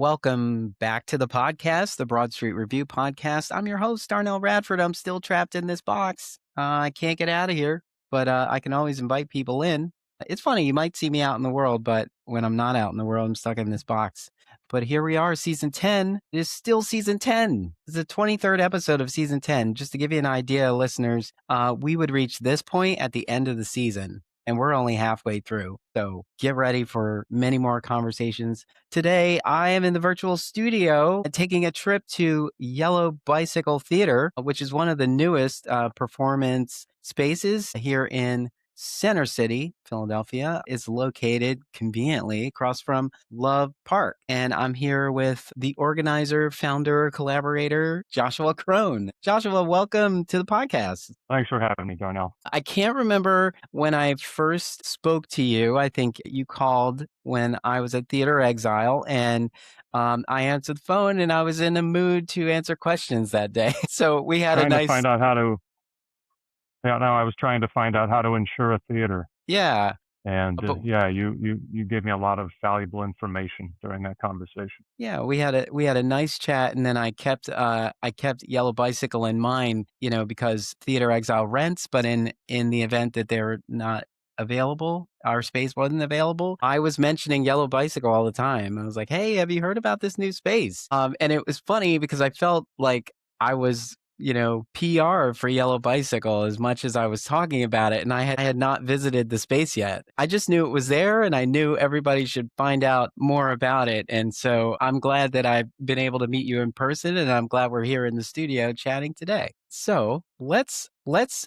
Welcome back to the podcast, the Broad Street Review podcast. I'm your host, Darnell Radford. I'm still trapped in this box. I can't get out of here, but I can always invite people in. It's funny, you might see me out in the world, but when I'm not out in the world, I'm stuck in this box. But here we are, season 10. It is still season 10. It's the 23rd episode of season 10. Just to give you an idea, listeners, we would reach this point at the end of the season, and we're only halfway through. So get ready for many more conversations. Today, I am in the virtual studio taking a trip to Yellow Bicycle Theater, which is one of the newest performance spaces here in Center City, Philadelphia. Is located conveniently across from Love Park. And I'm here with the organizer, founder, collaborator, Joshua Crone. Joshua, welcome to the podcast. Thanks for having me, Darnell. I can't remember when I first spoke to you. I think you called when I was at Theater Exile, and I answered the phone, and I was in a mood to answer questions that day. So we had Trying a nice... to find out how to. Yeah, no, I was trying to find out how to insure a theater, Yeah. and But you gave me a lot of valuable information during that conversation. yeah, we had a nice chat, and then I kept Yellow Bicycle in mind, because Theater Exile rents, but in the event that they're not available, our space wasn't available, I was mentioning Yellow Bicycle all the time. I was like, "Hey, have you heard about this new space?" And it was funny because I felt like I was, PR for Yellow Bicycle as much as I was talking about it, and I had not visited the space yet. I just knew it was there, and I knew everybody should find out more about it. And so I'm glad that I've been able to meet you in person, and I'm glad we're here in the studio chatting today. So let's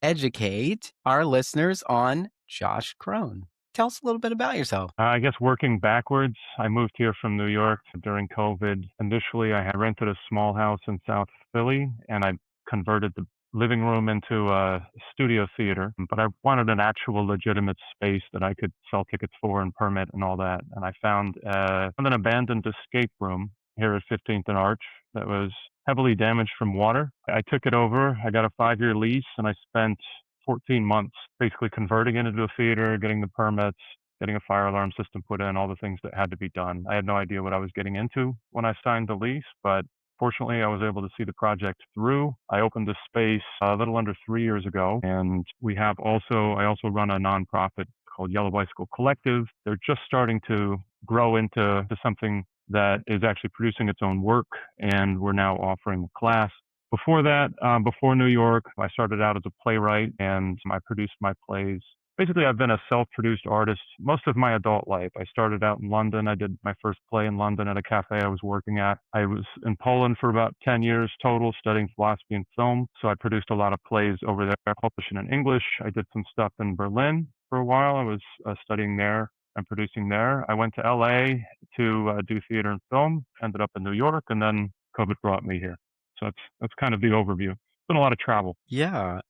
educate our listeners on Josh Crone. Tell us a little bit about yourself. I guess working backwards, I moved here from New York during COVID. Initially, I had rented a small house in South Philly, and I converted the living room into a studio theater. But I wanted an actual legitimate space that I could sell tickets for and permit and all that. And I found an abandoned escape room here at 15th and Arch that was heavily damaged from water. I took it over. I got a 5-year lease, and I spent 14 months basically converting it into a theater, getting the permits, getting a fire alarm system put in, all the things that had to be done. I had no idea what I was getting into when I signed the lease, but fortunately, I was able to see the project through. I opened this space a little under 3 years ago, and I also run a nonprofit called Yellow Bicycle Collective. They're just starting to grow into something that is actually producing its own work, and we're now offering a class. Before that, before New York, I started out as a playwright, and I produced my plays. Basically, I've been a self-produced artist most of my adult life. I started out in London. I did my first play in London at a cafe I was working at. I was in Poland for about 10 years total, studying philosophy and film. So I produced a lot of plays over there, publishing in English. I did some stuff in Berlin for a while. I was studying there and producing there. I went to LA to do theater and film, ended up in New York, and then COVID brought me here. So that's kind of the overview. It's been a lot of travel. Yeah.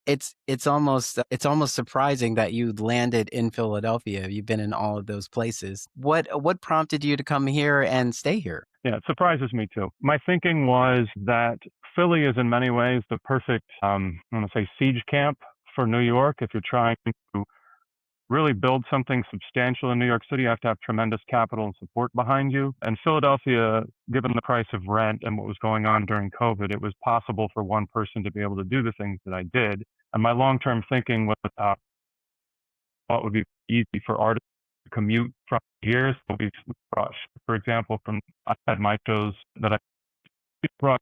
It's almost surprising that you landed in Philadelphia. You've been in all of those places. What prompted you to come here and stay here? Yeah, it surprises me too. My thinking was that Philly is in many ways the perfect, I want to say, siege camp for New York. If you're trying to really build something substantial in New York City, you have to have tremendous capital and support behind you. And Philadelphia, given the price of rent and what was going on during COVID, it was possible for one person to be able to do the things that I did. And my long-term thinking was what would be easy for artists to commute from here. So we brought, for example, I had my shows that I brought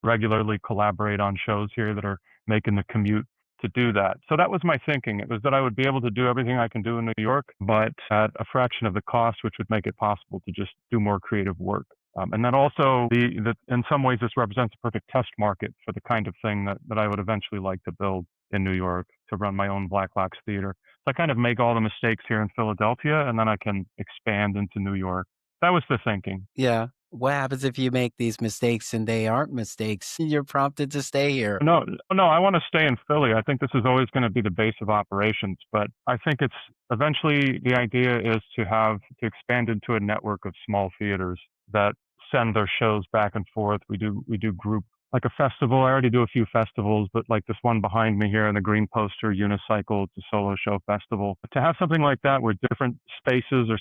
regularly collaborate on shows here that are making the commute to do that. So that was my thinking. It was that I would be able to do everything I can do in New York, but at a fraction of the cost, which would make it possible to just do more creative work. And then also, in some ways, this represents a perfect test market for the kind of thing that I would eventually like to build in New York, to run my own Black Box Theater. So I kind of make all the mistakes here in Philadelphia, and then I can expand into New York. That was the thinking. Yeah. What happens if you make these mistakes and they aren't mistakes? You're prompted to stay here. No, I want to stay in Philly. I think this is always going to be the base of operations, but I think it's eventually the idea is to expand into a network of small theaters that send their shows back and forth. We do group like a festival. I already do a few festivals, but like this one behind me here in the Green Poster Unicycle, it's a solo show festival. But to have something like that where different spaces are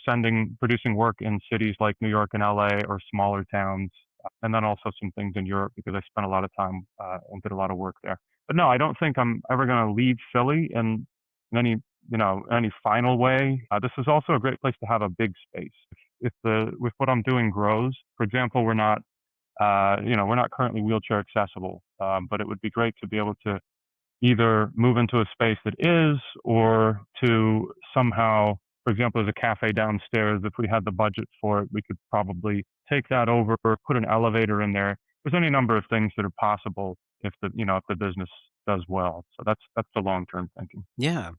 producing work in cities like New York and LA or smaller towns, and then also some things in Europe because I spent a lot of time and did a lot of work there. But no, I don't think I'm ever going to leave Philly in any any final way. This is also a great place to have a big space. If what I'm doing grows, for example, we're not currently wheelchair accessible, but it would be great to be able to either move into a space that is, or to somehow, for example, there's a cafe downstairs. If we had the budget for it, we could probably take that over or put an elevator in there. There's any number of things that are possible if the business does well. So that's the long-term thinking. Yeah.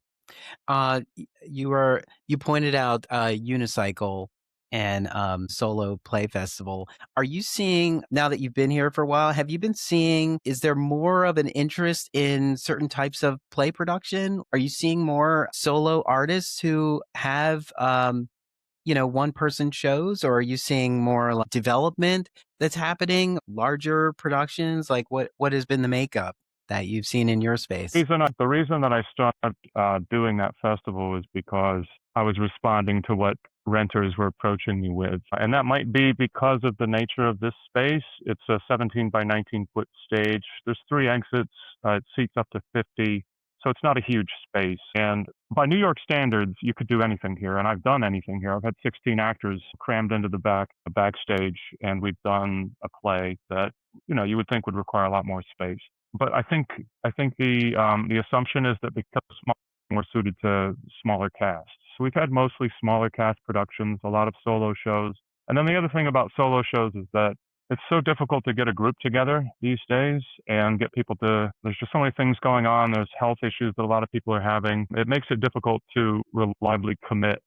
You pointed out unicycle and solo play festival. Are you seeing, now that you've been here for a while, have you been seeing, is there more of an interest in certain types of play production? Are you seeing more solo artists who have one person shows, or are you seeing more like development that's happening, larger productions? Like what has been the makeup that you've seen in your space? The reason that I started doing that festival was because I was responding to what renters were approaching me with. And that might be because of the nature of this space. It's a 17 by 19-foot stage. There's 3 exits. It seats up to 50. So it's not a huge space. And by New York standards, you could do anything here. And I've done anything here. I've had 16 actors crammed into the backstage, and we've done a play that, you would think would require a lot more space. But I think the assumption is that because small, more suited to smaller casts. So we've had mostly smaller cast productions, a lot of solo shows. And then the other thing about solo shows is that it's so difficult to get a group together these days and get people there's just so many things going on. There's health issues that a lot of people are having. It makes it difficult to reliably commit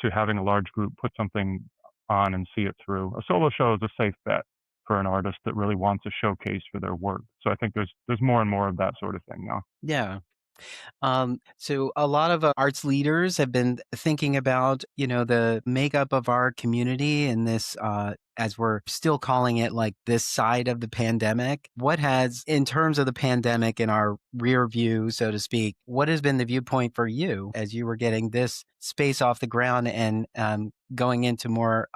to having a large group put something on and see it through. A solo show is a safe bet for an artist that really wants a showcase for their work. So I think there's more and more of that sort of thing now. Yeah. So a lot of arts leaders have been thinking about, the makeup of our community and this, as we're still calling it, like this side of the pandemic. What has, in terms of the pandemic in our rear view, so to speak, what has been the viewpoint for you as you were getting this space off the ground and going into more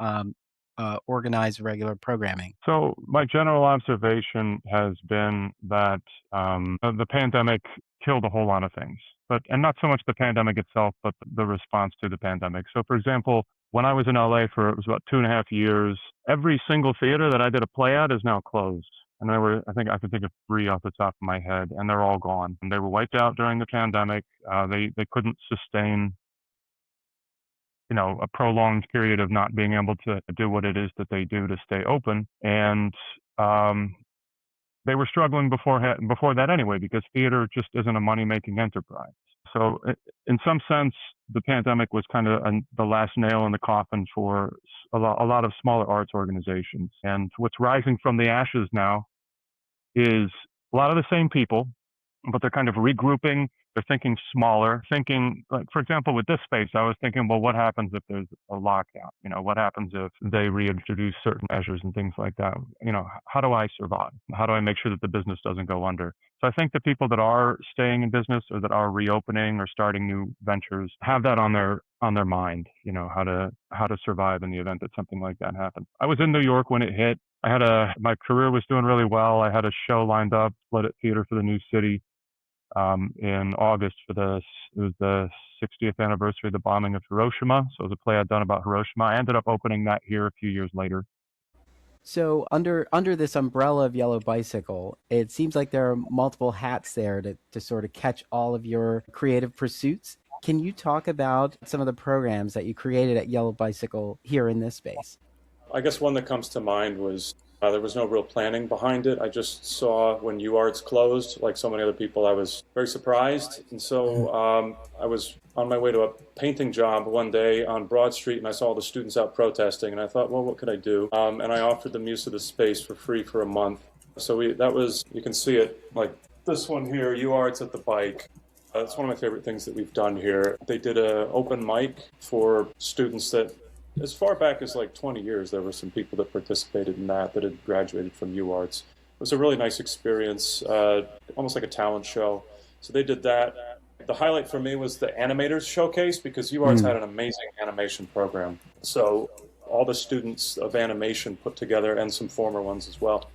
organized, regular programming? So my general observation has been that the pandemic killed a whole lot of things, and not so much the pandemic itself, but the response to the pandemic. So, for example, when I was in LA for it was about 2.5 years, every single theater that I did a play at is now closed. And I think I could think of 3 off the top of my head, and they're all gone. And they were wiped out during the pandemic. They couldn't sustain a prolonged period of not being able to do what it is that they do to stay open. And they were struggling before that anyway, because theater just isn't a money-making enterprise. So in some sense, the pandemic was kind of the last nail in the coffin for a lot of smaller arts organizations. And what's rising from the ashes now is a lot of the same people, but they're kind of regrouping. They're thinking smaller, like, for example, with this space, I was thinking, well, what happens if there's a lockdown? What happens if they reintroduce certain measures and things like that? How do I survive? How do I make sure that the business doesn't go under? So I think the people that are staying in business or that are reopening or starting new ventures have that on their mind, how to survive in the event that something like that happens. I was in New York when it hit. My career was doing really well. I had a show lined up, Split It Theater for the New City, in August it was the 60th anniversary of the bombing of Hiroshima. So it was a play I'd done about Hiroshima. I ended up opening that here a few years later. So under this umbrella of Yellow Bicycle, it seems like there are multiple hats there to sort of catch all of your creative pursuits. Can you talk about some of the programs that you created at Yellow Bicycle here in this space? I guess one that comes to mind was there was no real planning behind it. I just saw when UArts closed, like so many other people, I was very surprised. And so I was on my way to a painting job one day on Broad Street, and I saw all the students out protesting. And I thought, well, what could I do? And I offered them use of the space for free for a month. So you can see it, like this one here, UArts at the Bike. It's one of my favorite things that we've done here. They did an open mic for students that, as far back as like 20 years, there were some people that participated in that had graduated from UArts. It was a really nice experience, almost like a talent show. So they did that. The highlight for me was the animators showcase because UArts had an amazing animation program. So all the students of animation put together, and some former ones as well,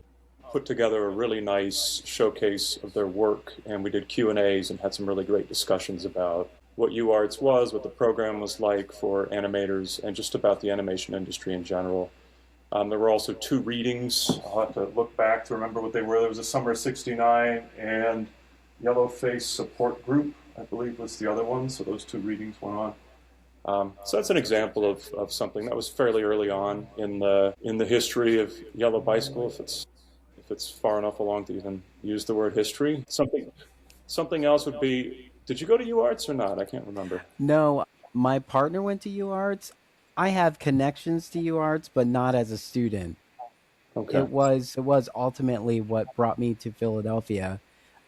put together a really nice showcase of their work, and we did Q&As and had some really great discussions about what UArts was, what the program was like for animators, and just about the animation industry in general. There were also 2 readings. I'll have to look back to remember what they were. There was a Summer of '69 and Yellowface Support Group, I believe was the other one. So those 2 readings went on. So that's an example of something that was fairly early on in the history of Yellow Bicycle, if it's far enough along to even use the word history. Something else would be, did you go to UArts or not? I can't remember. No, my partner went to UArts. I have connections to UArts, but not as a student. Okay. It was ultimately what brought me to Philadelphia,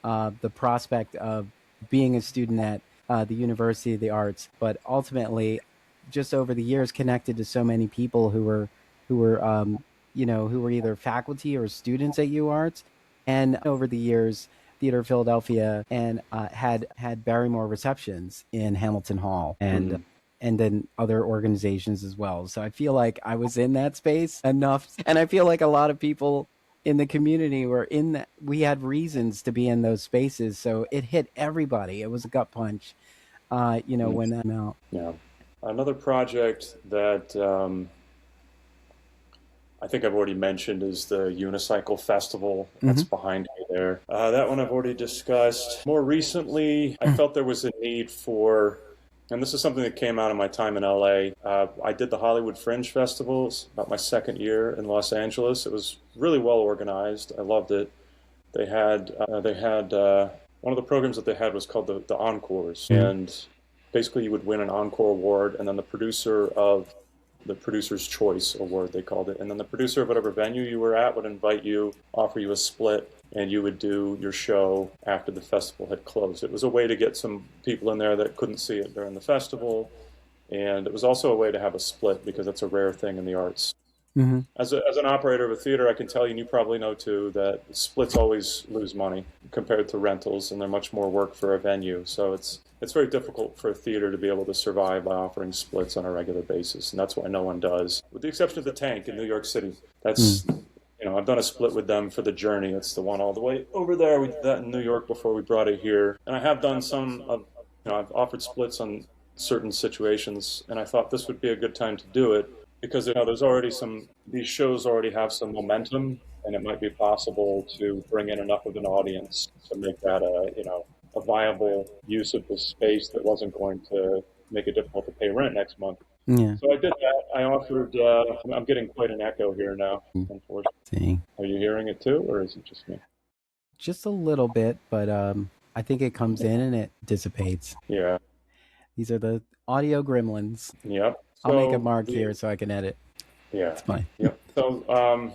the prospect of being a student at the University of the Arts, but ultimately, just over the years, connected to so many people who were who were either faculty or students at UArts, and over the years, Theater Philadelphia and had Barrymore receptions in Hamilton Hall, and then other organizations as well. So I feel like I was in that space enough, and I feel like a lot of people in the community were in that. We had reasons to be in those spaces, so it hit everybody. It was a gut punch, when that came out. Yeah. Another project that I think I've already mentioned is the Unicycle Festival that's behind me there. That one I've already discussed. More recently, I felt there was a need for, and this is something that came out of my time in LA. I did the Hollywood Fringe Festival. It's about my second year in Los Angeles. It was really well organized. I loved it. They had one of the programs that they had was called the Encores, and basically you would win an Encore award, and then the Producer's Choice Award, they called it. And then the producer of whatever venue you were at would invite you, offer you a split, and you would do your show after the festival had closed. It was a way to get some people in there that couldn't see it during the festival. And it was also a way to have a split because it's a rare thing in the arts. As an operator of a theater, I can tell you, and you probably know too, that splits always lose money compared to rentals, and they're much more work for a venue. So it's very difficult for a theater to be able to survive by offering splits on a regular basis, and that's why no one does, with the exception of the Tank in New York City. That's I've done a split with them for The Journey. It's the one all the way over there. We did that in New York before we brought it here, and I have done some of, I've offered splits on certain situations, and I thought this would be a good time to do it because there's already these shows already have some momentum, and it might be possible to bring in enough of an audience to make that a viable use of the space that wasn't going to make it difficult to pay rent next month. Yeah. So I did that. I offered, I'm getting quite an echo here now, unfortunately. Are you hearing it too, or is it just me? Just a little bit, but I think it comes in and it dissipates. Yeah. These are the audio gremlins. Yep. I'll make a mark here so I can edit. Yeah. It's fine. Yep. So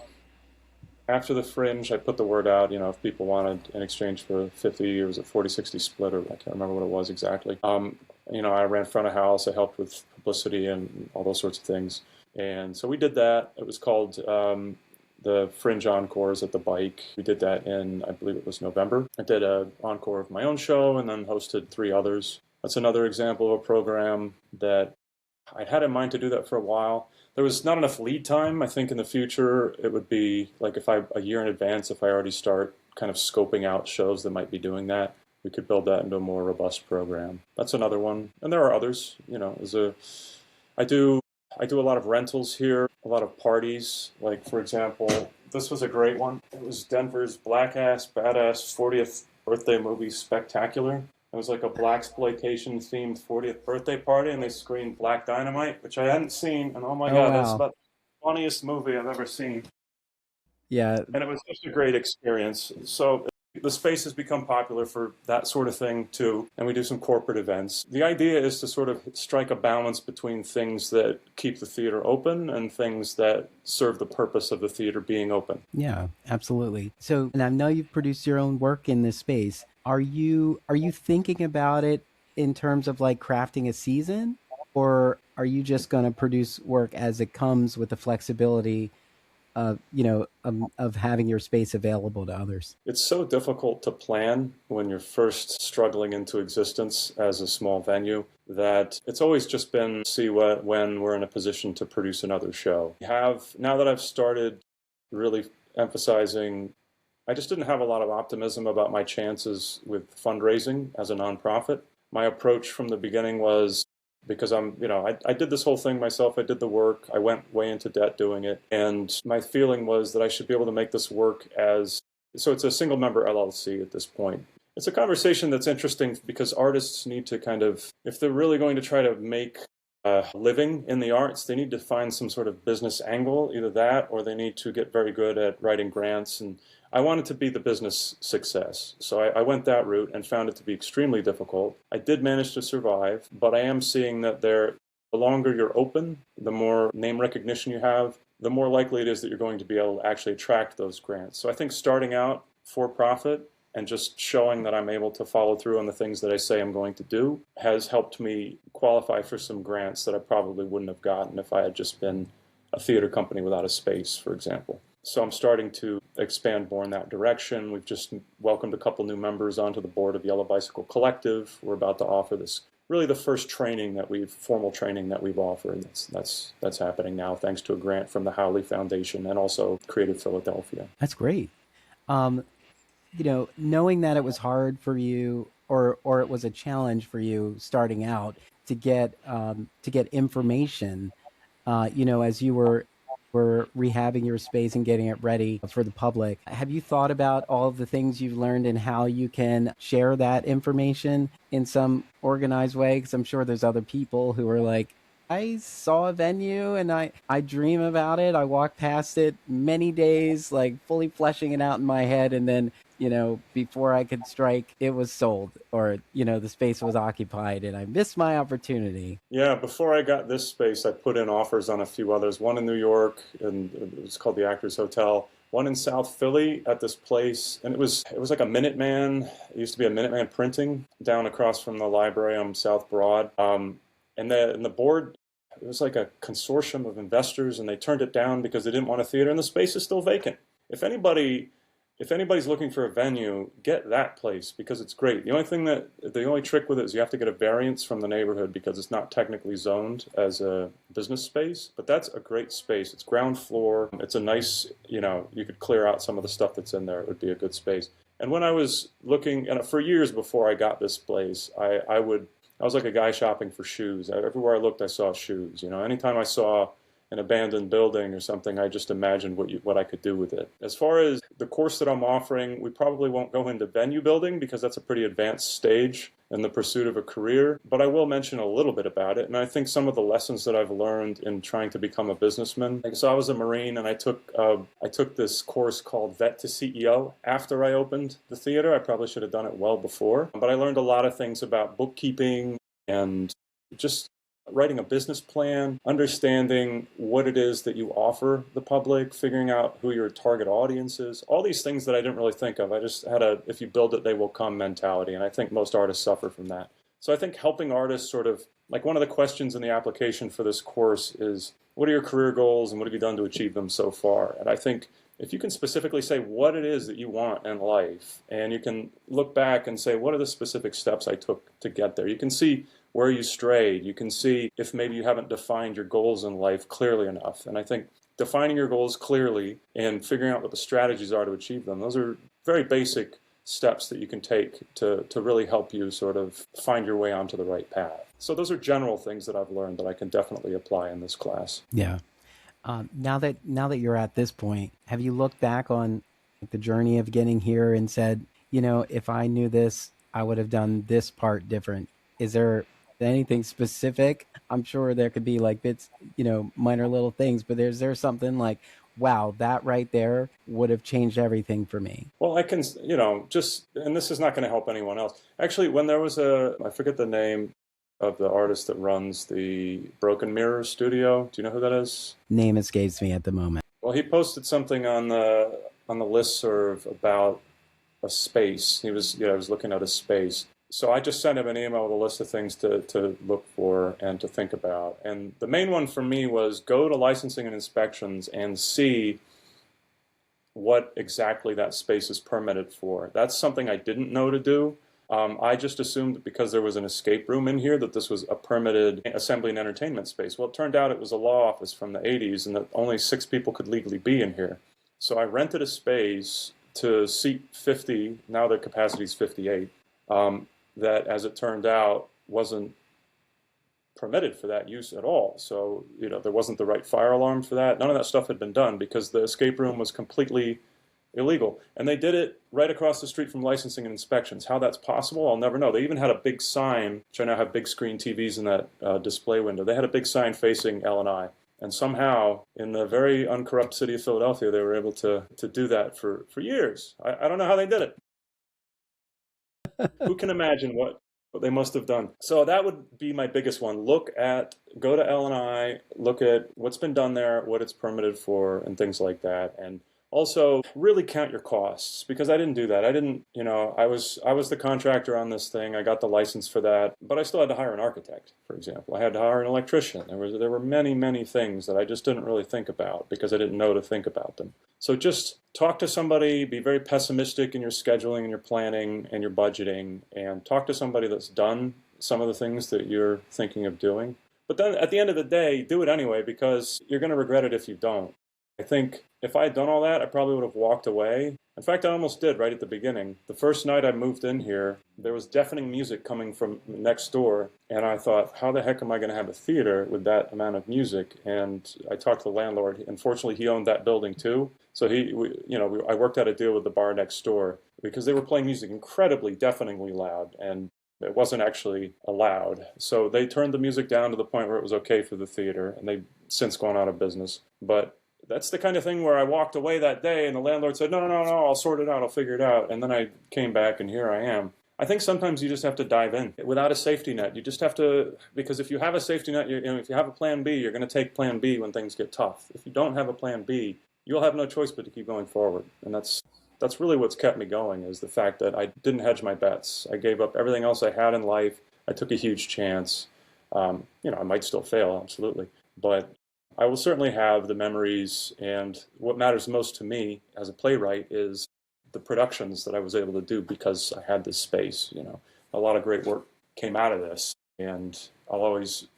after the Fringe, I put the word out, if people wanted in exchange for 50, or was it 40-60 split, or I can't remember what it was exactly. I ran front of house, I helped with publicity and all those sorts of things. And so we did that. It was called the Fringe Encores at the Bike. We did that in, I believe it was November. I did an encore of my own show and then hosted 3 others. That's another example of a program that I'd had in mind to do that for a while. There was not enough lead time. I think in the future it would be like a year in advance, if I already start kind of scoping out shows that might be doing that, we could build that into a more robust program. That's another one. And there are others, I do a lot of rentals here, a lot of parties. Like, for example, this was a great one. It was Denver's Black Ass Badass 40th birthday movie spectacular. It was like a blaxploitation themed 40th birthday party, and they screened Black Dynamite, which I hadn't seen, and oh my God, that's about the funniest movie I've ever seen. Yeah. And it was just a great experience. So the space has become popular for that sort of thing too, and we do some corporate events. The idea is to sort of strike a balance between things that keep the theater open and things that serve the purpose of the theater being open. Yeah, absolutely. So, and I know you've produced your own work in this space. Are you thinking about it in terms of like crafting a season, or are you just going to produce work as it comes with the flexibility of having your space available to others? It's so difficult to plan when you're first struggling into existence as a small venue that it's always just been see when we're in a position to produce another show. Now that I've started really emphasizing, I just didn't have a lot of optimism about my chances with fundraising as a nonprofit. My approach from the beginning was, because I did this whole thing myself. I did the work. I went way into debt doing it. And my feeling was that I should be able to make this work so it's a single member LLC at this point. It's a conversation that's interesting because artists need to kind of, if they're really going to try to make a living in the arts, they need to find some sort of business angle, either that or they need to get very good at writing grants. And I wanted to be the business success. So I went that route and found it to be extremely difficult. I did manage to survive, but I am seeing that the longer you're open, the more name recognition you have, the more likely it is that you're going to be able to actually attract those grants. So I think starting out for profit and just showing that I'm able to follow through on the things that I say I'm going to do has helped me qualify for some grants that I probably wouldn't have gotten if I had just been a theater company without a space, for example. So I'm starting to expand more in that direction. We've just welcomed a couple new members onto the board of Yellow Bicycle Collective. We're about to offer this, really the first formal training that we've offered. That's happening now thanks to a grant from the Howley Foundation and also Creative Philadelphia. That's great. Knowing that it was hard for you or it was a challenge for you starting out to get information, as you were rehabbing your space and getting it ready for the public. Have you thought about all of the things you've learned and how you can share that information in some organized way? Because I'm sure there's other people who are like, I saw a venue and I dream about it. I walk past it many days, like fully fleshing it out in my head. And then, before I could strike, it was sold or, the space was occupied and I missed my opportunity. Yeah, before I got this space, I put in offers on a few others. One in New York, and it was called the Actors Hotel. One in South Philly at this place, and it was like a Minuteman. It used to be a Minuteman printing down across from the library on South Broad. And the board, it was like a consortium of investors, and they turned it down because they didn't want a theater, and the space is still vacant. If anybody's looking for a venue, get that place because it's great. The only trick with it is you have to get a variance from the neighborhood because it's not technically zoned as a business space, but that's a great space. It's ground floor. It's a nice, you could clear out some of the stuff that's in there. It would be a good space. And when I was looking, and for years before I got this place, I was like a guy shopping for shoes. Everywhere I looked, I saw shoes. Anytime I saw an abandoned building or something, I just imagined what I could do with it. As far as the course that I'm offering, we probably won't go into venue building because that's a pretty advanced stage in the pursuit of a career, but I will mention a little bit about it. And I think some of the lessons that I've learned in trying to become a businessman. So I was a Marine and I took this course called Vet to CEO after I opened the theater. I probably should have done it well before, but I learned a lot of things about bookkeeping and just writing a business plan, understanding what it is that you offer the public, figuring out who your target audience is, all these things that I didn't really think of. I just had if you build it, they will come mentality. And I think most artists suffer from that. So I think helping artists sort of, like one of the questions in the application for this course is, what are your career goals and what have you done to achieve them so far? And I think if you can specifically say what it is that you want in life, and you can look back and say, what are the specific steps I took to get there? You can see where you strayed. You can see if maybe you haven't defined your goals in life clearly enough. And I think defining your goals clearly and figuring out what the strategies are to achieve them, those are very basic steps that you can take to really help you sort of find your way onto the right path. So those are general things that I've learned that I can definitely apply in this class. Yeah. Now that you're at this point, have you looked back on the journey of getting here and said, if I knew this, I would have done this part different? Is there anything specific? I'm sure there could be like bits, minor little things, but is there something like, wow, that right there would have changed everything for me? Well, I can, and this is not going to help anyone else. Actually, when there was I forget the name of the artist that runs the Broken Mirror studio. Do you know who that is? Name escapes me at the moment. Well, he posted something on the listserv about a space. He was looking at a space. So I just sent him an email with a list of things to look for and to think about. And the main one for me was go to licensing and inspections and see what exactly that space is permitted for. That's something I didn't know to do. I just assumed that because there was an escape room in here that this was a permitted assembly and entertainment space. Well, it turned out it was a law office from the 80s and that only 6 people could legally be in here. So I rented a space to seat 50, now the capacity is 58, that, as it turned out, wasn't permitted for that use at all. So, there wasn't the right fire alarm for that. None of that stuff had been done because the escape room was completely illegal. And they did it right across the street from licensing and inspections. How that's possible, I'll never know. They even had a big sign, which I now have big screen TVs in that display window. They had a big sign facing L&I. And somehow, in the very uncorrupt city of Philadelphia, they were able to do that for years. I don't know how they did it. Who can imagine what they must have done? So that would be my biggest one. Go to L&I, look at what's been done there, what it's permitted for, and things like that. And also, really count your costs, because I didn't do that. I didn't, I was the contractor on this thing. I got the license for that, but I still had to hire an architect, for example. I had to hire an electrician. There were many, many things that I just didn't really think about because I didn't know to think about them. So just talk to somebody, be very pessimistic in your scheduling and your planning and your budgeting, and talk to somebody that's done some of the things that you're thinking of doing. But then at the end of the day, do it anyway, because you're going to regret it if you don't. I think if I had done all that, I probably would have walked away. In fact, I almost did right at the beginning. The first night I moved in here, there was deafening music coming from next door, and I thought, how the heck am I going to have a theater with that amount of music? And I talked to the landlord. Unfortunately, he owned that building too. So I worked out a deal with the bar next door because they were playing music incredibly deafeningly loud, and it wasn't actually allowed. So they turned the music down to the point where it was okay for the theater, and they've since gone out of business. But that's the kind of thing where I walked away that day and the landlord said, no, I'll sort it out, I'll figure it out. And then I came back and here I am. I think sometimes you just have to dive in without a safety net. You just have to, because if you have a safety net, if you have a plan B, you're going to take plan B when things get tough. If you don't have a plan B, you'll have no choice but to keep going forward. And that's really what's kept me going, is the fact that I didn't hedge my bets. I gave up everything else I had in life. I took a huge chance. I might still fail, absolutely. But I will certainly have the memories, and what matters most to me as a playwright is the productions that I was able to do because I had this space. A lot of great work came out of this, and I'll always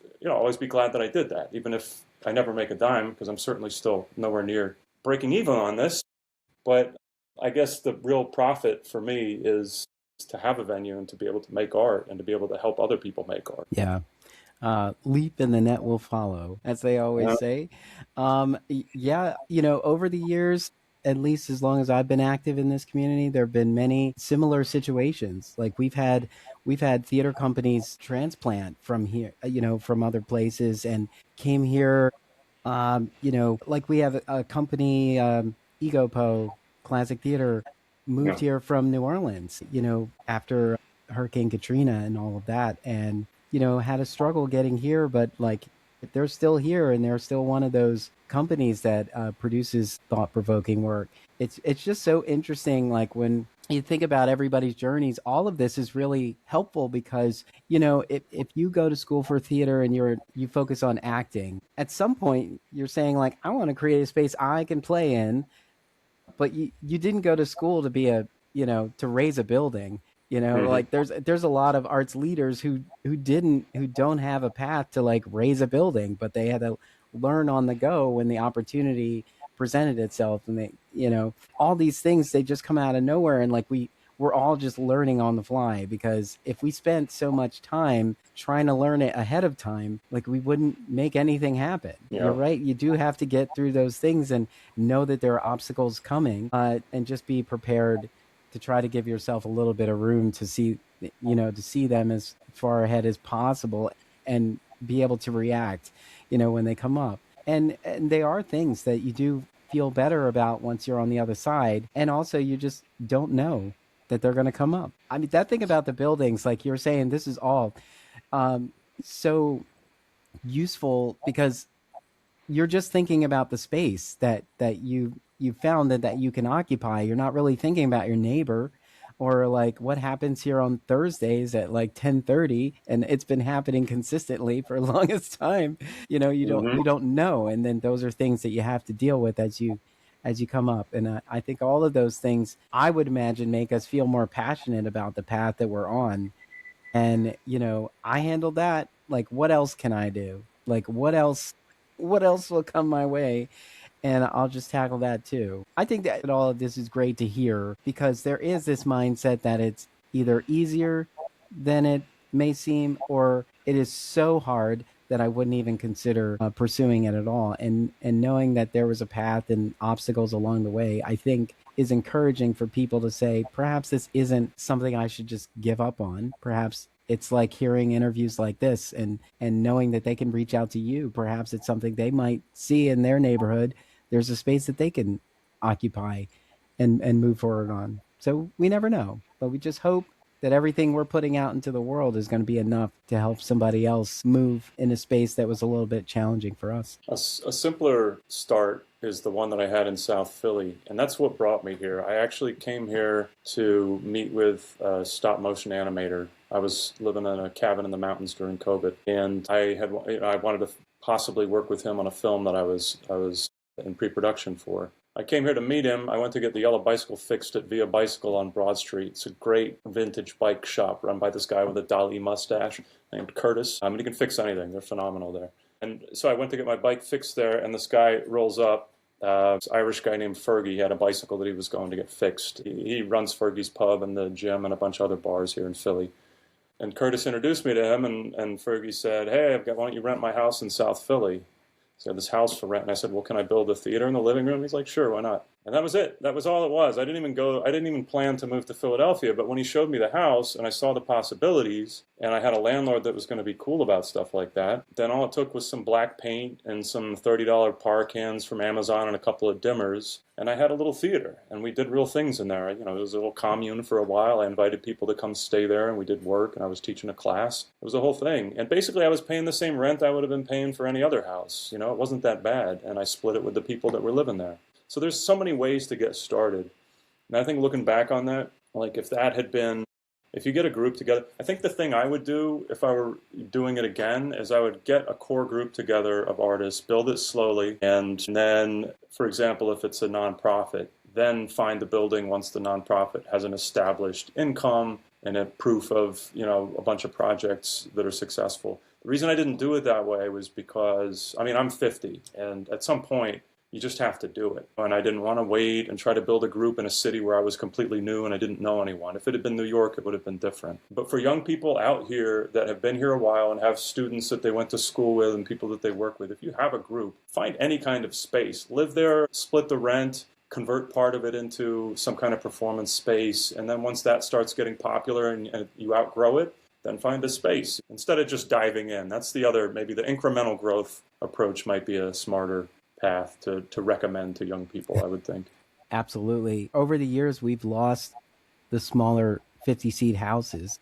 be glad that I did that, even if I never make a dime, because I'm certainly still nowhere near breaking even on this. But I guess the real profit for me is to have a venue and to be able to make art and to be able to help other people make art. Yeah. Leap and the net will follow, as they always say. Over the years, at least as long as I've been active in this community, there have been many similar situations. Like we've had theater companies transplant from here, from other places, and came here. Like we have a company, Egopo Classic Theater, moved here from New Orleans, after Hurricane Katrina and all of that, and had a struggle getting here, but like they're still here and they're still one of those companies that produces thought-provoking work. It's just so interesting. Like when you think about everybody's journeys, all of this is really helpful because, if you go to school for theater and you focus on acting, at some point you're saying like, I want to create a space I can play in, but you didn't go to school to be to raise a building. Like there's a lot of arts leaders who don't have a path to like raise a building, but they had to learn on the go when the opportunity presented itself. And they, all these things, they just come out of nowhere. And like we're all just learning on the fly, because if we spent so much time trying to learn it ahead of time, like we wouldn't make anything happen. Yeah. You're right. You do have to get through those things and know that there are obstacles coming, and just be prepared to try to give yourself a little bit of room to see them as far ahead as possible and be able to react, when they come up. And they are things that you do feel better about once you're on the other side. And also you just don't know that they're going to come up. I mean, that thing about the buildings, like you're saying, this is all so useful because you're just thinking about the space that you found that you can occupy. You're not really thinking about your neighbor or like what happens here on Thursdays at like 10:30, and it's been happening consistently for the longest time. You don't know, and then those are things that you have to deal with as you as you come up. And I think all of those things, I would imagine, make us feel more passionate about the path that we're on. And, I handled that. Like, what else can I do? Like, what else will come my way? And I'll just tackle that too. I think that all of this is great to hear because there is this mindset that it's either easier than it may seem, or it is so hard that I wouldn't even consider pursuing it at all. And knowing that there was a path and obstacles along the way, I think is encouraging for people to say, perhaps this isn't something I should just give up on. Perhaps it's like hearing interviews like this and knowing that they can reach out to you. Perhaps it's something they might see in their neighborhood. There's a space that they can occupy and move forward on. So we never know, but we just hope that everything we're putting out into the world is going to be enough to help somebody else move in a space that was a little bit challenging for us. A simpler start is the one that I had in South Philly, and that's what brought me here. I actually came here to meet with a stop motion animator. I was living in a cabin in the mountains during COVID, and I wanted to possibly work with him on a film that I was in pre-production for. I came here to meet him. I went to get the yellow bicycle fixed at Via Bicycle on Broad Street. It's a great vintage bike shop run by this guy with a Dali mustache named Curtis. He can fix anything. They're phenomenal there. And so I went to get my bike fixed there, and this guy rolls up. This Irish guy named Fergie. He had a bicycle that he was going to get fixed. He runs Fergie's Pub and the gym and a bunch of other bars here in Philly. And Curtis introduced me to him, and Fergie said, "Hey, why don't you rent my house in South Philly?" He had this house for rent, and I said, "Well, can I build a theater in the living room?" He's like, "Sure, why not?" And that was it. That was all it was. I didn't even plan to move to Philadelphia, but when he showed me the house and I saw the possibilities, and I had a landlord that was going to be cool about stuff like that, then all it took was some black paint and some $30 par cans from Amazon and a couple of dimmers, and I had a little theater, and we did real things in there. It was a little commune for a while. I invited people to come stay there, and we did work, and I was teaching a class. It was a whole thing. And basically, I was paying the same rent I would have been paying for any other house. It wasn't that bad, and I split it with the people that were living there. So there's so many ways to get started. And I think looking back on that, like if you get a group together, I think the thing I would do if I were doing it again is I would get a core group together of artists, build it slowly, and then, for example, if it's a nonprofit, then find the building once the nonprofit has an established income and a proof of, a bunch of projects that are successful. The reason I didn't do it that way was because, I'm 50, and at some point, you just have to do it. And I didn't want to wait and try to build a group in a city where I was completely new and I didn't know anyone. If it had been New York, it would have been different. But for young people out here that have been here a while and have students that they went to school with and people that they work with, if you have a group, find any kind of space. Live there, split the rent, convert part of it into some kind of performance space. And then once that starts getting popular and you outgrow it, then find a space instead of just diving in. That's maybe the incremental growth approach might be a smarter path to recommend to young people, I would think. Absolutely. Over the years, we've lost the smaller 50-seat houses.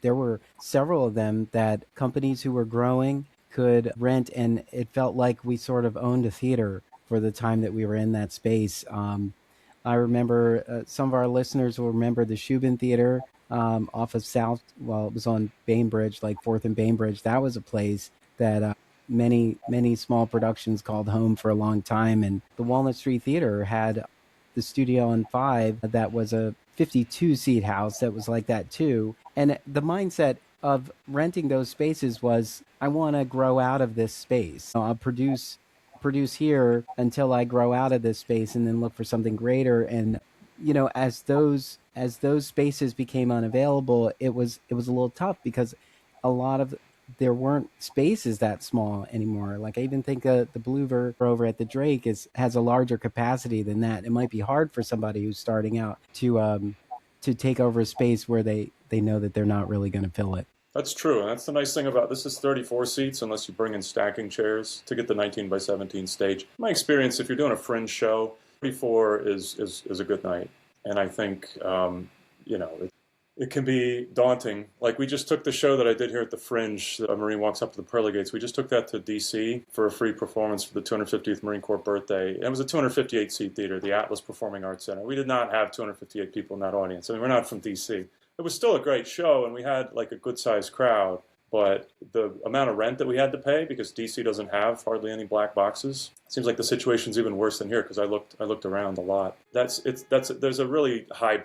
There were several of them that companies who were growing could rent, and it felt like we sort of owned a theater for the time that we were in that space. I remember some of our listeners will remember the Shubin Theater off of South, it was on Bainbridge, like 4th and Bainbridge. That was a place that many small productions called home for a long time. And the Walnut Street Theater had the Studio on 5 that was a 52-seat house that was like that too. And the mindset of renting those spaces was, I want to grow out of this space. I'll produce here until I grow out of this space and then look for something greater. And as those spaces became unavailable, it was a little tough because there weren't spaces that small anymore. Like I even think the Bluever over at the Drake has a larger capacity than that. It might be hard for somebody who's starting out to take over a space where they know that they're not really going to fill it. That's true. And that's the nice thing about this is 34 seats unless you bring in stacking chairs to get the 19 by 17 stage. My experience, if you're doing a Fringe show, 34 is a good night. And I think, it can be daunting. Like we just took the show that I did here at the Fringe, A Marine Walks Up to the Pearly Gates. We just took that to D.C. for a free performance for the 250th Marine Corps birthday. And it was a 258-seat theater, the Atlas Performing Arts Center. We did not have 258 people in that audience. We're not from D.C. It was still a great show, and we had like a good-sized crowd. But the amount of rent that we had to pay, because DC doesn't have hardly any black boxes, seems like the situation's even worse than here, because I looked around a lot. There's a really high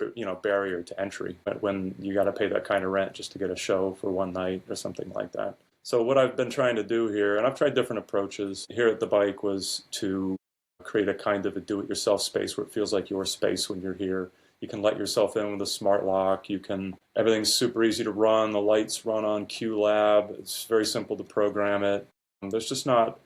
barrier to entry when you got to pay that kind of rent just to get a show for one night or something like that. So what I've been trying to do here, and I've tried different approaches here at the bike, was to create a kind of a do-it-yourself space where it feels like your space when you're here. You can let yourself in with a smart lock. Everything's super easy to run. The lights run on QLab. It's very simple to program it. There's not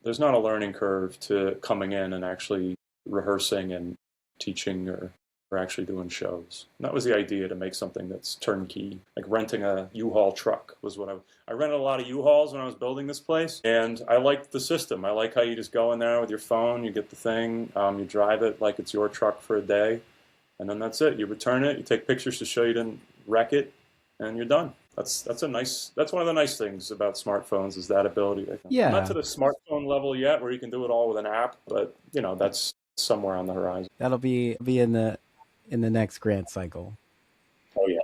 a learning curve to coming in and actually rehearsing and teaching or actually doing shows. And that was the idea, to make something that's turnkey, like renting a U-Haul truck was what I rented a lot of U-Hauls when I was building this place, and I liked the system. I like how you just go in there with your phone, you get the thing, you drive it like it's your truck for a day, and then that's it. You return it, you take pictures to show you didn't wreck it, and you're done. That's one of the nice things about smartphones, is that ability. Yeah. Not to the smartphone level yet, where you can do it all with an app, but that's somewhere on the horizon. That'll be in the next grant cycle. Oh yeah.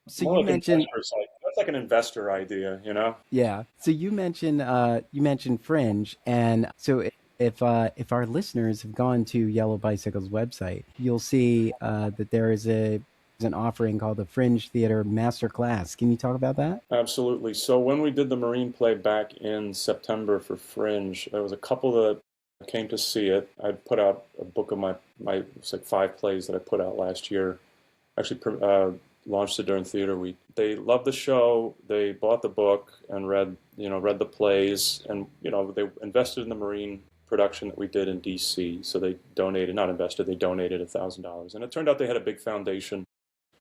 So More you like mentioned that's like an investor idea, Yeah. So you mentioned Fringe, and so if our listeners have gone to Yellow Bicycle's website, you'll see that there is an offering called the Fringe Theater Masterclass. Can you talk about that? Absolutely. So when we did the Marine play back in September for Fringe, there was a couple that came to see it. I put out a book of my it's like 5 plays that I put out last year. Actually launched it during theater week. They loved the show. They bought the book and read the plays, and they invested in the Marine production that we did in DC. So they donated $1,000, and it turned out they had a big foundation.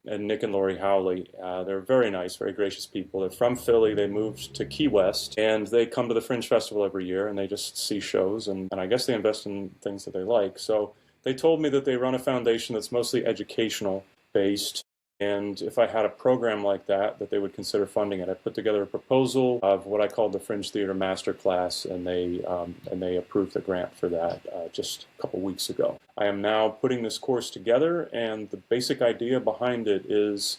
And Nick and Lori Howley, they're very nice, very gracious people. They're from Philly. They moved to Key West, and they come to the Fringe Festival every year, and they just see shows, and I guess they invest in things that they like. So they told me that they run a foundation that's mostly educational based, and if I had a program like that they would consider funding it. I put together a proposal of what I called the Fringe Theater Masterclass, and they approved the grant for that just a couple weeks ago. I am now putting this course together, and the basic idea behind it is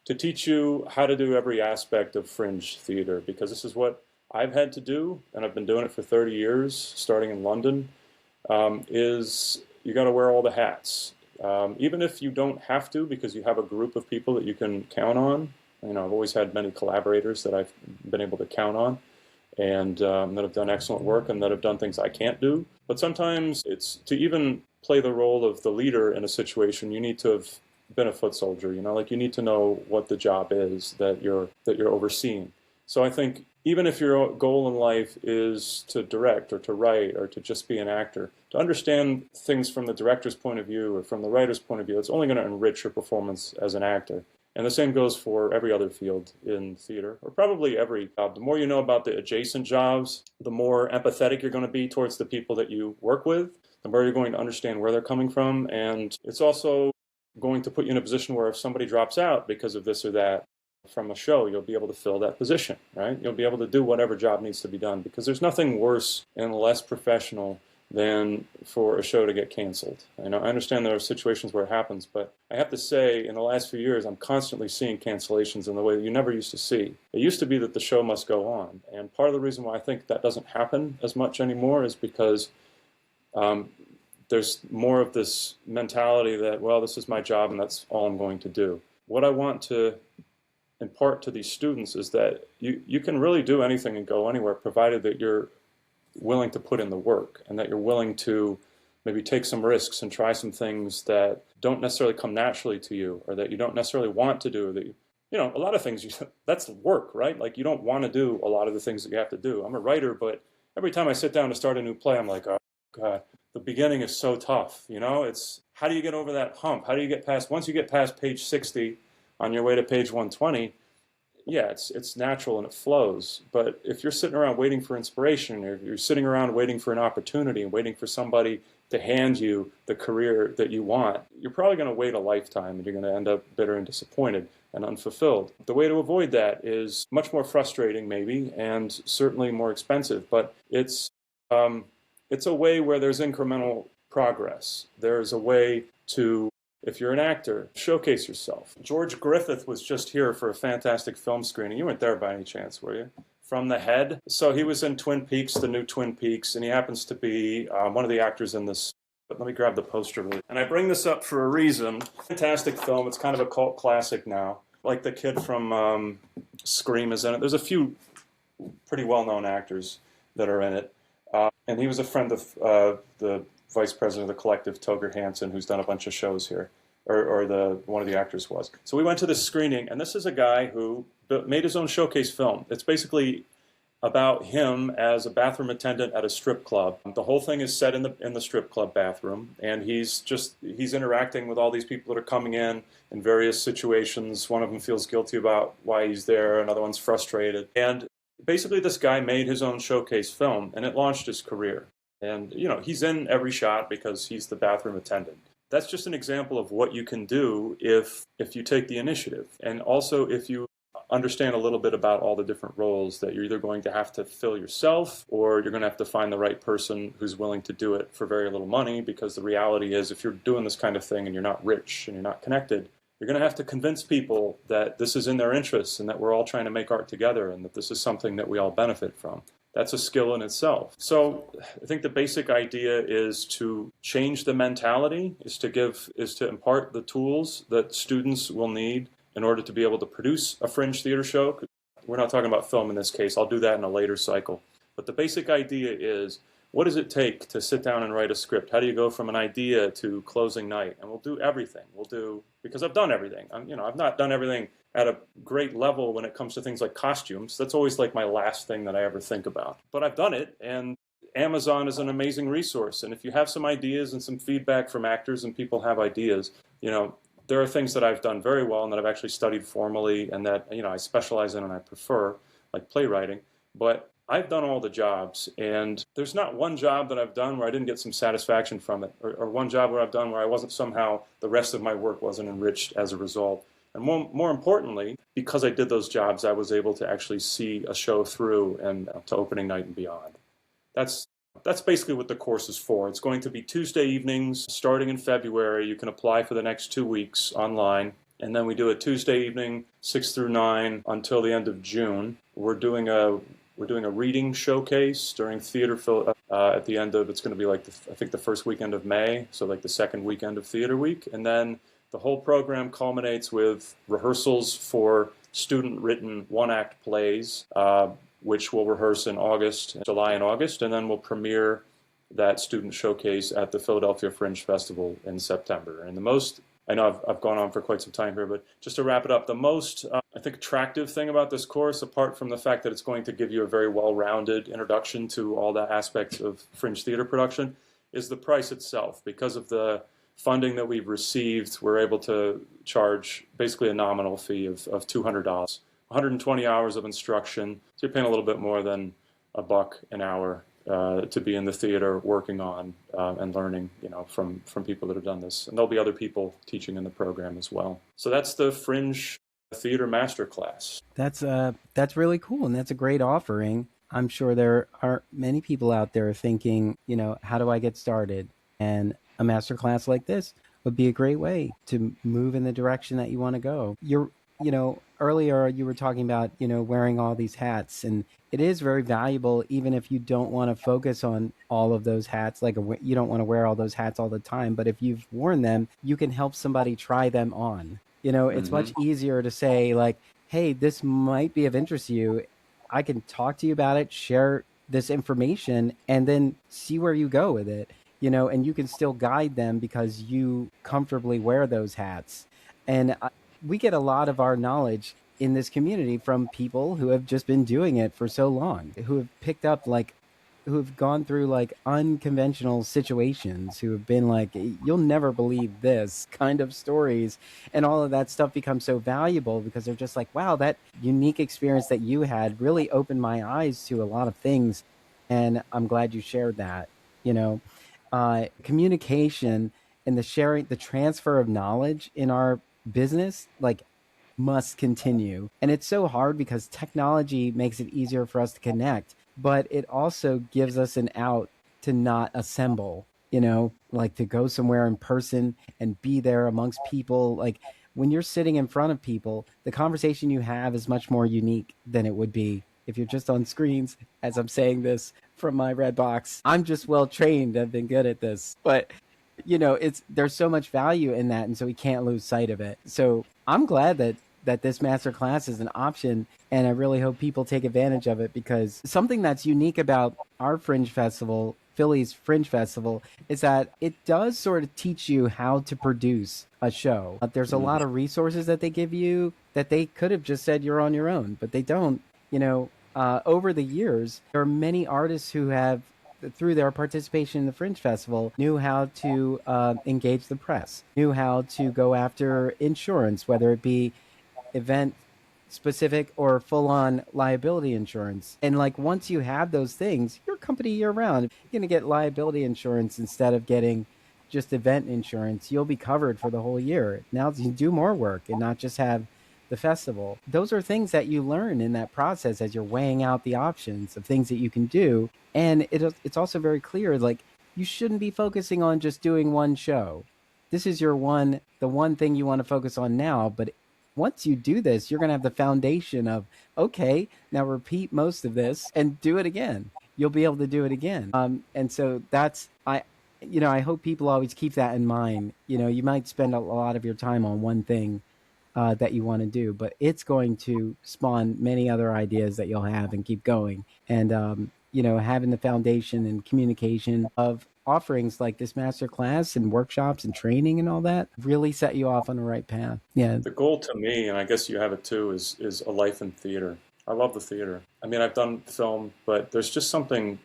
to teach you how to do every aspect of Fringe theater, because this is what I've had to do, and I've been doing it for 30 years, starting in London, is you got to wear all the hats. Even if you don't have to, because you have a group of people that you can count on. I've always had many collaborators that I've been able to count on, and that have done excellent work and that have done things I can't do. But sometimes it's to even play the role of the leader in a situation, you need to have been a foot soldier. Like you need to know what the job is that you're overseeing. So I think even if your goal in life is to direct or to write or to just be an actor, to understand things from the director's point of view or from the writer's point of view, it's only going to enrich your performance as an actor. And the same goes for every other field in theater, or probably every job. The more you know about the adjacent jobs, the more empathetic you're going to be towards the people that you work with, the more you're going to understand where they're coming from. And it's also going to put you in a position where if somebody drops out because of this or that from a show, you'll be able to fill that position, right? You'll be able to do whatever job needs to be done, because there's nothing worse and less professional than for a show to get canceled. I understand there are situations where it happens, but I have to say, in the last few years, I'm constantly seeing cancellations in the way that you never used to see. It used to be that the show must go on, and part of the reason why I think that doesn't happen as much anymore is because there's more of this mentality that, well, this is my job and that's all I'm going to do. What I want to impart to these students is that you can really do anything and go anywhere, provided that you're willing to put in the work and that you're willing to maybe take some risks and try some things that don't necessarily come naturally to you, or that you don't necessarily want to do. That a lot of things, that's work, right? Like you don't want to do a lot of the things that you have to do. I'm a writer, but every time I sit down to start a new play, I'm like, oh God, the beginning is so tough. It's how do you get over that hump? How do you get past, once you get past page 60 on your way to page 120, yeah, it's natural and it flows. But if you're sitting around waiting for inspiration, or if you're sitting around waiting for an opportunity and waiting for somebody to hand you the career that you want, you're probably going to wait a lifetime and you're going to end up bitter and disappointed and unfulfilled. The way to avoid that is much more frustrating maybe, and certainly more expensive, but it's a way where there's incremental progress. There's a way to If you're an actor, showcase yourself. George Griffith was just here for a fantastic film screening. You weren't there by any chance, were you? From The Head. So he was in Twin Peaks, the new Twin Peaks, and he happens to be one of the actors in this. But let me grab the poster really. And I bring this up for a reason. Fantastic film. It's kind of a cult classic now. Like the kid from Scream is in it. There's a few pretty well-known actors that are in it. And he was a friend of the vice president of the collective, Toger Hansen, who's done a bunch of shows here, or one of the actors was. So we went to this screening, and this is a guy who made his own showcase film. It's basically about him as a bathroom attendant at a strip club. The whole thing is set in the strip club bathroom, and he's interacting with all these people that are coming in various situations. One of them feels guilty about why he's there, another one's frustrated. And basically this guy made his own showcase film, and it launched his career. And, he's in every shot because he's the bathroom attendant. That's just an example of what you can do if you take the initiative. And also if you understand a little bit about all the different roles that you're either going to have to fill yourself, or you're going to have to find the right person who's willing to do it for very little money, because the reality is if you're doing this kind of thing and you're not rich and you're not connected, you're going to have to convince people that this is in their interests and that we're all trying to make art together and that this is something that we all benefit from. That's a skill in itself. So I think the basic idea is to change the mentality, is to impart the tools that students will need in order to be able to produce a Fringe theater show. We're not talking about film in this case. I'll do that in a later cycle. But the basic idea is, what does it take to sit down and write a script? How do you go from an idea to closing night? And we'll do everything. Because I've done everything. I've not done everything at a great level when it comes to things like costumes. That's always like my last thing that I ever think about. But I've done it, and Amazon is an amazing resource. And if you have some ideas and some feedback from actors and people have ideas, there are things that I've done very well and that I've actually studied formally and that, I specialize in and I prefer, like playwriting. But I've done all the jobs, and there's not one job that I've done where I didn't get some satisfaction from it, or one job where I've done where I wasn't somehow, the rest of my work wasn't enriched as a result. And more importantly, because I did those jobs, I was able to actually see a show through and to opening night and beyond. That's basically what the course is for. It's going to be Tuesday evenings starting in February. You can apply for the next 2 weeks online. And then we do a Tuesday evening, 6 through 9, until the end of June. We're doing a reading showcase during theater at the end of, it's going to be like, I think the first weekend of May, so like the second weekend of Theater Week. And then the whole program culminates with rehearsals for student-written one-act plays, which we'll rehearse in July and August, and then we'll premiere that student showcase at the Philadelphia Fringe Festival in September. And I know I've gone on for quite some time here, but just to wrap it up, the most, I think, attractive thing about this course, apart from the fact that it's going to give you a very well-rounded introduction to all the aspects of Fringe theater production, is the price itself. Because of the funding that we've received, we're able to charge basically a nominal fee of $200. 120 hours of instruction, so you're paying a little bit more than $1 an hour to be in the theater working on and learning, from people that have done this. And there'll be other people teaching in the program as well. So that's the Fringe Theater Masterclass. That's really cool, and that's a great offering. I'm sure there are many people out there thinking, how do I get started? And a masterclass like this would be a great way to move in the direction that you want to go. Earlier you were talking about, wearing all these hats, and it is very valuable, even if you don't want to focus on all of those hats, like you don't want to wear all those hats all the time. But if you've worn them, you can help somebody try them on. It's much easier to say, like, hey, this might be of interest to you. I can talk to you about it, share this information, and then see where you go with it, and you can still guide them because you comfortably wear those hats. And we get a lot of our knowledge in this community from people who have just been doing it for so long, who have picked up, who have gone through unconventional situations, who have been like, you'll never believe this kind of stories. And all of that stuff becomes so valuable because they're just like, wow, that unique experience that you had really opened my eyes to a lot of things. And I'm glad you shared that. Communication and the transfer of knowledge in our business must continue. And it's so hard because technology makes it easier for us to connect, but it also gives us an out to not assemble. like to go somewhere in person and be there amongst people. Like when you're sitting in front of people, the conversation you have is much more unique than it would be if you're just on screens, as I'm saying this from my red box. I'm just well trained. I've been good at this. But there's so much value in that, and so we can't lose sight of it. So I'm glad that this master class is an option, and I really hope people take advantage of it, because something that's unique about our Fringe Festival, Philly's Fringe Festival, is that it does sort of teach you how to produce a show. There's a lot of resources that they give you that they could have just said you're on your own, but they don't. Over the years, there are many artists who have, through their participation in the Fringe Festival, knew how to engage the press, knew how to go after insurance, whether it be event specific or full on liability insurance. And like once you have those things, you're a company year round. If you're going to get liability insurance instead of getting just event insurance, you'll be covered for the whole year. Now you can do more work and not just have the festival. Those are things that you learn in that process as you're weighing out the options of things that you can do. And it's also very clear, like, you shouldn't be focusing on just doing one show. This is the one thing you want to focus on now. But once you do this, you're going to have the foundation of, okay, now repeat most of this and do it again. You'll be able to do it again. And so I hope people always keep that in mind. You might spend a lot of your time on one thing that you want to do, but it's going to spawn many other ideas that you'll have and keep going. And, having the foundation and communication of offerings like this masterclass and workshops and training and all that really set you off on the right path. Yeah. The goal to me, and I guess you have it too, is a life in theater. I love the theater. I mean, I've done film, but there's something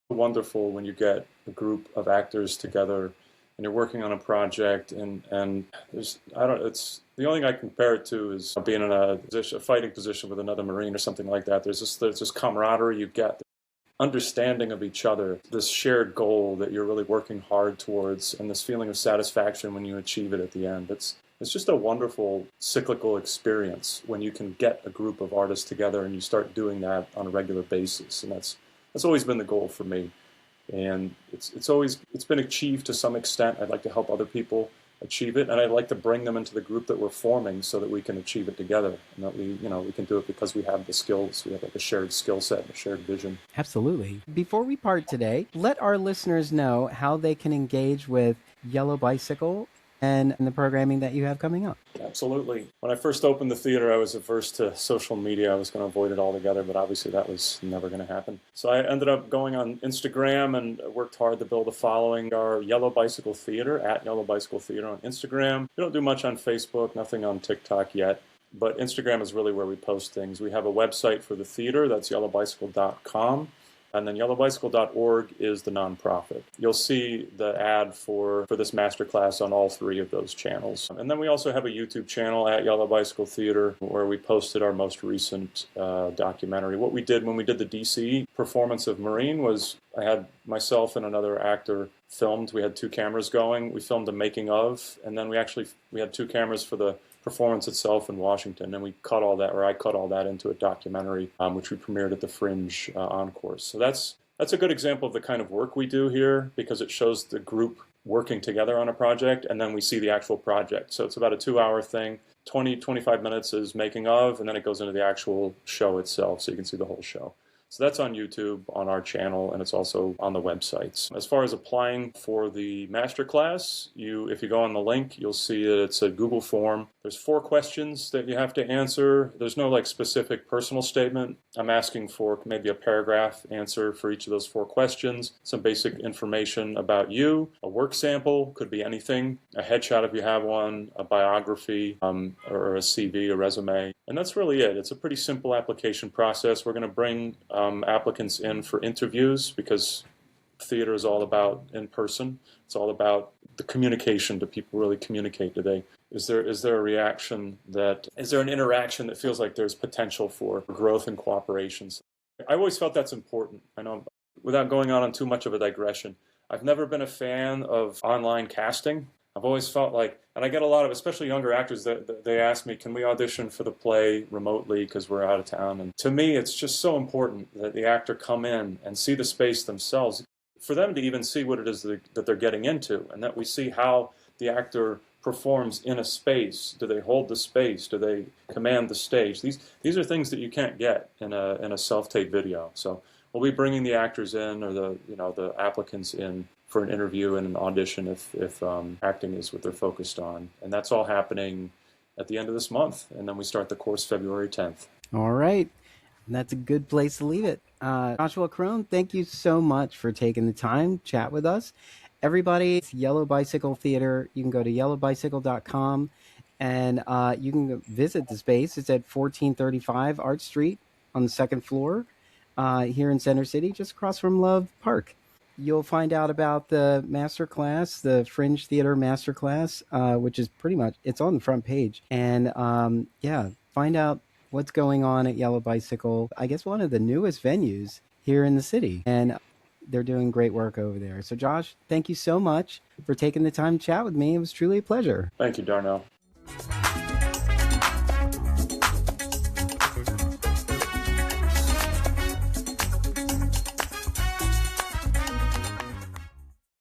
wonderful when you get a group of actors together and you're working on a project, and it's the only thing I compare it to is being in a fighting position with another Marine or something like that. There's this camaraderie you get, understanding of each other, this shared goal that you're really working hard towards, and this feeling of satisfaction when you achieve it at the end. It's just a wonderful cyclical experience when you can get a group of artists together and you start doing that on a regular basis. And that's always been the goal for me. And it's been achieved to some extent. I'd like to help other people achieve it, and I'd like to bring them into the group that we're forming so that we can achieve it together, and that we can do it because we have the skills. We have like a shared skill set and a shared vision. Absolutely. Before we part today, let our listeners know how they can engage with Yellow Bicycle and the programming that you have coming up. Absolutely. When I first opened the theater, I was averse to social media. I was going to avoid it altogether, but obviously that was never going to happen. So I ended up going on Instagram and worked hard to build a following. Our Yellow Bicycle Theater, at Yellow Bicycle Theater on Instagram. We don't do much on Facebook, nothing on TikTok yet, but Instagram is really where we post things. We have a website for the theater, that's yellowbicycle.com. And then yellowbicycle.org is the nonprofit. You'll see the ad for this masterclass on all three of those channels. And then we also have a YouTube channel at Yellow Bicycle Theater where we posted our most recent documentary. What we did when we did the DC performance of Marine was I had myself and another actor filmed. We had two cameras going. We filmed the making of, and then we had two cameras for the performance itself in Washington, and I cut all that into a documentary, which we premiered at the Fringe Encores. So that's a good example of the kind of work we do here, because it shows the group working together on a project, and then we see the actual project. So it's about a 2-hour thing. 25 minutes is making of, and then it goes into the actual show itself, so you can see the whole show. So that's on YouTube, on our channel, and it's also on the websites. As far as applying for the masterclass, if you go on the link, you'll see that it's a Google form. There's 4 questions that you have to answer. There's no specific personal statement. I'm asking for maybe a paragraph answer for each of those 4 questions, some basic information about you, a work sample, could be anything, a headshot if you have one, a biography, or a CV, a resume. And that's really it. It's a pretty simple application process. We're going to bring applicants in for interviews, because theater is all about in person. It's all about the communication. Do people really communicate today? Is there an interaction that feels like there's potential for growth and cooperation? I always felt that's important. I know, without going on too much of a digression, I've never been a fan of online casting. I've always felt like, and I get a lot of, especially younger actors, that they ask me, can we audition for the play remotely because we're out of town? And to me, it's just so important that the actor come in and see the space themselves, for them to even see what it is that they're getting into, and that we see how the actor performs in a space. Do they hold the space? Do they command the stage? These are things that you can't get in a self-tape video. So we'll be bringing the actors in, or the applicants in, for an interview and an audition if acting is what they're focused on, and that's all happening at the end of this month, and then we start the course February 10th. All right. And that's a good place to leave it. Joshua Crone, thank you so much for taking the time to chat with us. Everybody, it's Yellow Bicycle Theater. You can go to yellowbicycle.com and you can visit the space. It's at 1435 Art Street on the second floor here in Center City, just across from Love Park. You'll find out about the Masterclass, the Fringe Theater Masterclass, which is pretty much, it's on the front page. And find out what's going on at Yellow Bicycle. I guess one of the newest venues here in the city. And they're doing great work over there. So Josh, thank you so much for taking the time to chat with me. It was truly a pleasure. Thank you, Darnell.